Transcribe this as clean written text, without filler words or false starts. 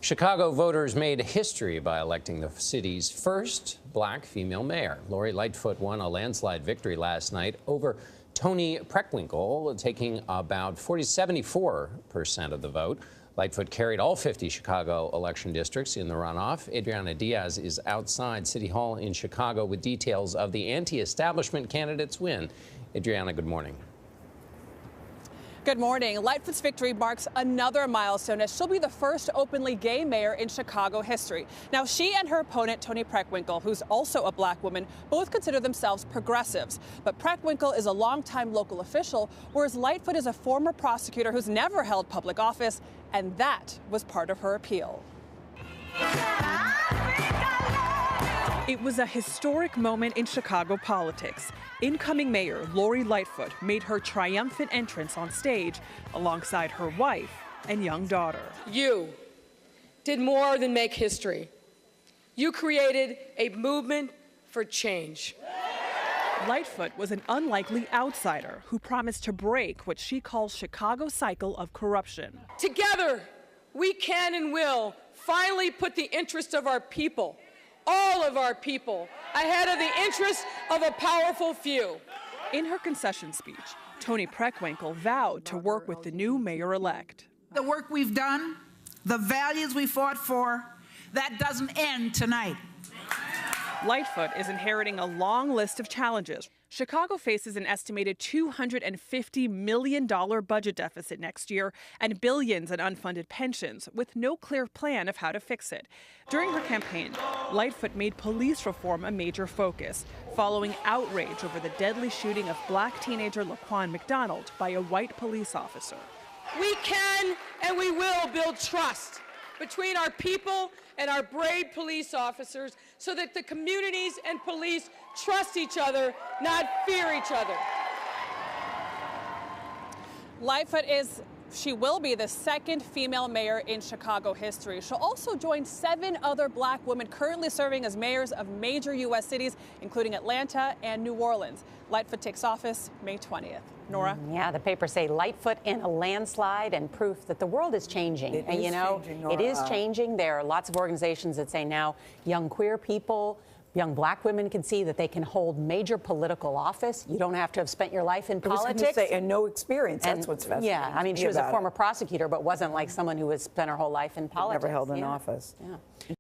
Chicago voters made history by electing the city's first black female mayor. Lori Lightfoot won a landslide victory last night over Toni Preckwinkle, taking about 74% of the vote. Lightfoot carried all 50 Chicago election districts in the runoff. Adriana Diaz is outside City Hall in Chicago with details of the anti-establishment candidate's win. Adriana, good morning. Good morning. Lightfoot's victory marks another milestone as she'll be the first openly gay mayor in Chicago history. Now, she and her opponent, Toni Preckwinkle, who's also a black woman, both consider themselves progressives. But Preckwinkle is a longtime local official, whereas Lightfoot is a former prosecutor who's never held public office, and that was part of her appeal. It was a historic moment in Chicago politics. Incoming Mayor Lori Lightfoot made her triumphant entrance on stage alongside her wife and young daughter. You did more than make history. You created a movement for change. Lightfoot was an unlikely outsider who promised to break what she calls Chicago's cycle of corruption. Together, we can and will finally put the interest of our people, all of our people, ahead of the interests of a powerful few. In her concession speech, Toni Preckwinkle vowed to work with the new mayor-elect. The work we've done, the values we fought for, that doesn't end tonight. Lightfoot is inheriting a long list of challenges. Chicago faces an estimated $250 million budget deficit next year and billions in unfunded pensions, with no clear plan of how to fix it. During her campaign, Lightfoot made police reform a major focus, following outrage over the deadly shooting of black teenager Laquan McDonald by a white police officer. We can and we will build trust between our people and our brave police officers so that the communities and police trust each other, not fear each other. Lightfoot she will be the second female mayor in Chicago history. She'll also join 7 other black women currently serving as mayors of major U.S. cities, including Atlanta and New Orleans. Lightfoot takes office May 20th. Nora? Yeah, the papers say Lightfoot in a landslide and proof that the world is changing. It is changing. There are lots of organizations that say now young queer people, young black women can see that they can hold major political office. You don't have to have spent your life in politics. And no experience. That's what's fascinating. Yeah, I mean, she was a former prosecutor, but wasn't like someone who has spent her whole life in politics. Never held an office. Yeah.